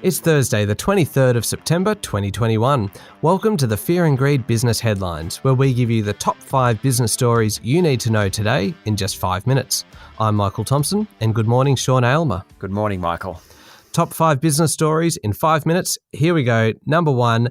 It's Thursday, the 23rd of September 2021. Welcome to the Fear and Greed Business Headlines, where we give you the top 5 business stories you need to know today in just 5 minutes. I'm Michael Thompson, and good morning, Sean Aylmer. Good morning, Michael. Top 5 business stories in 5 minutes. Here we go. Number 1,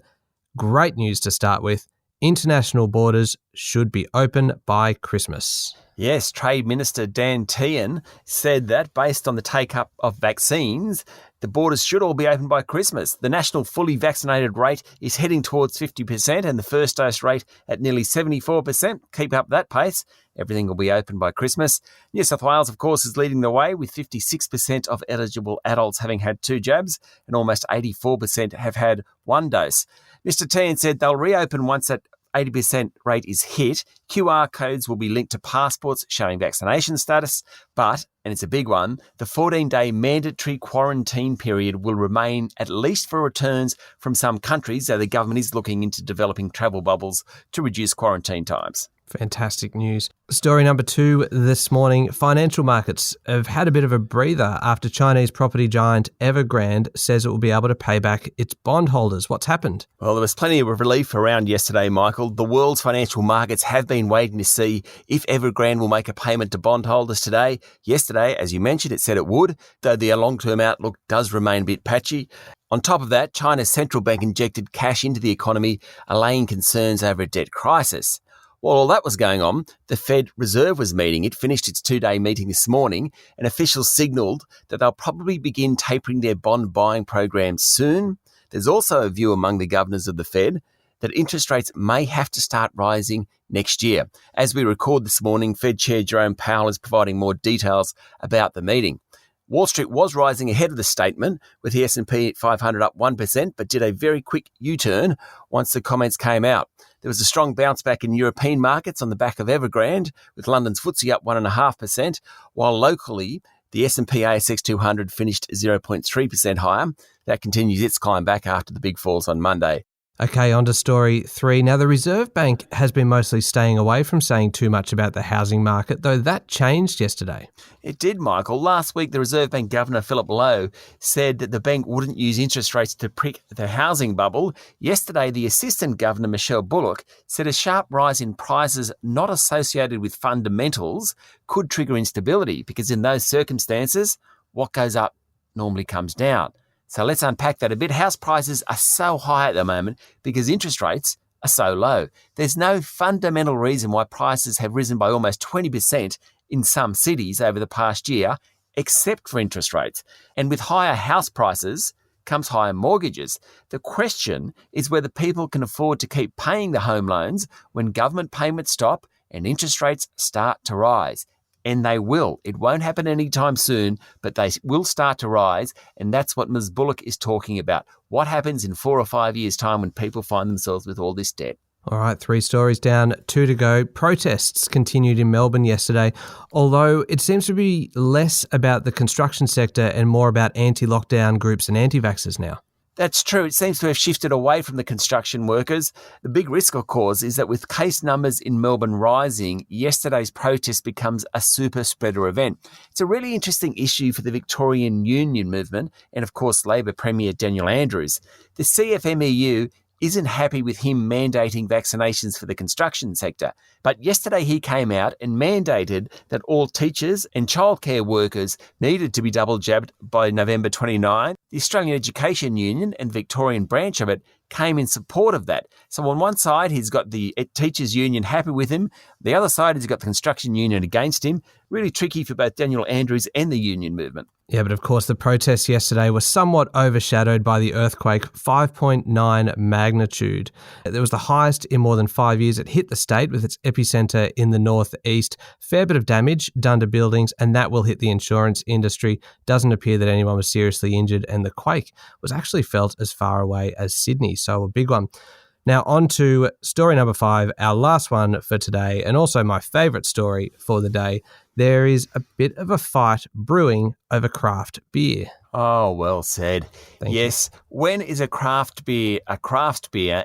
great news to start with. International borders should be open by Christmas. Yes, Trade Minister Dan Tehan said that based on the take-up of vaccines, the borders should all be open by Christmas. The national fully vaccinated rate is heading towards 50% and the first dose rate at nearly 74%. Keep up that pace. Everything will be open by Christmas. New South Wales, of course, is leading the way with 56% of eligible adults having had 2 jabs and almost 84% have had 1 dose. Mr. Tehan said they'll reopen once that 80% rate is hit. QR codes will be linked to passports showing vaccination status, but, and it's a big one, the 14-day mandatory quarantine period will remain at least for returns from some countries, so the government is looking into developing travel bubbles to reduce quarantine times. Fantastic news. Story number 2 this morning. Financial markets have had a bit of a breather after Chinese property giant Evergrande says it will be able to pay back its bondholders. What's happened? Well, there was plenty of relief around yesterday, Michael. The world's financial markets have been waiting to see if Evergrande will make a payment to bondholders today. Yesterday, as you mentioned, it said it would, though the long-term outlook does remain a bit patchy. On top of that, China's central bank injected cash into the economy, allaying concerns over a debt crisis. While all that was going on, the Fed Reserve was meeting. It finished its 2-day meeting this morning, and officials signalled that they'll probably begin tapering their bond buying program soon. There's also a view among the governors of the Fed that interest rates may have to start rising next year. As we record this morning, Fed Chair Jerome Powell is providing more details about the meeting. Wall Street was rising ahead of the statement, with the S&P 500 up 1%, but did a very quick U-turn once the comments came out. There was a strong bounce back in European markets on the back of Evergrande, with London's FTSE up 1.5%, while locally the S&P ASX 200 finished 0.3% higher. That continues its climb back after the big falls on Monday. Okay, on to story 3. Now, the Reserve Bank has been mostly staying away from saying too much about the housing market, though that changed yesterday. It did, Michael. Last week, the Reserve Bank Governor, Philip Lowe, said that the bank wouldn't use interest rates to prick the housing bubble. Yesterday, the Assistant Governor, Michelle Bullock, said a sharp rise in prices not associated with fundamentals could trigger instability, because in those circumstances, what goes up normally comes down. So let's unpack that a bit. House prices are so high at the moment because interest rates are so low. There's no fundamental reason why prices have risen by almost 20% in some cities over the past year, except for interest rates. And with higher house prices comes higher mortgages. The question is whether people can afford to keep paying the home loans when government payments stop and interest rates start to rise. And they will. It won't happen anytime soon, but they will start to rise. And that's what Ms. Bullock is talking about. What happens in 4 or 5 years' time when people find themselves with all this debt? All right, 3 stories down, 2 to go. Protests continued in Melbourne yesterday, although it seems to be less about the construction sector and more about anti-lockdown groups and anti-vaxxers now. That's true. It seems to have shifted away from the construction workers. The big risk, of course, is that with case numbers in Melbourne rising, yesterday's protest becomes a super spreader event. It's a really interesting issue for the Victorian Union movement and, of course, Labor Premier Daniel Andrews. The CFMEU isn't happy with him mandating vaccinations for the construction sector. But yesterday he came out and mandated that all teachers and childcare workers needed to be double jabbed by November 29. The Australian Education Union and Victorian branch of it came in support of that. So on one side, he's got the teachers union happy with him. The other side, he's got the construction union against him. Really tricky for both Daniel Andrews and the union movement. Yeah, but of course the protests yesterday were somewhat overshadowed by the earthquake, 5.9 magnitude. It was the highest in more than 5 years. It hit the state with its epicentre in the northeast. Fair bit of damage done to buildings, and that will hit the insurance industry. Doesn't appear that anyone was seriously injured, and the quake was actually felt as far away as Sydney, so a big one. Now on to story number 5, our last one for today, and also my favourite story for the day. There is a bit of a fight brewing over craft beer. Oh, well said. Thank yes, you. When is a craft beer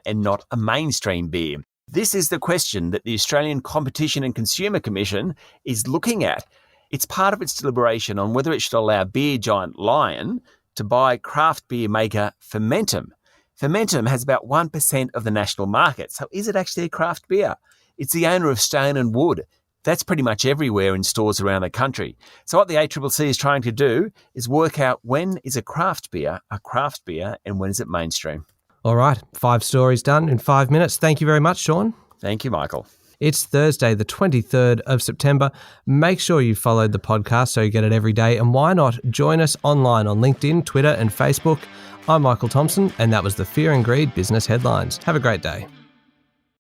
and not a mainstream beer? This is the question that the Australian Competition and Consumer Commission is looking at. It's part of its deliberation on whether it should allow beer giant Lion to buy craft beer maker Fermentum. Fermentum has about 1% of the national market, so is it actually a craft beer? It's the owner of Stone and Wood. That's pretty much everywhere in stores around the country. So what the ACCC is trying to do is work out when is a craft beer, and when is it mainstream. All right, 5 stories done in 5 minutes. Thank you very much, Sean. Thank you, Michael. It's Thursday, the 23rd of September. Make sure you followed the podcast so you get it every day. And why not join us online on LinkedIn, Twitter and Facebook. I'm Michael Thompson, and that was the Fear and Greed Business Headlines. Have a great day.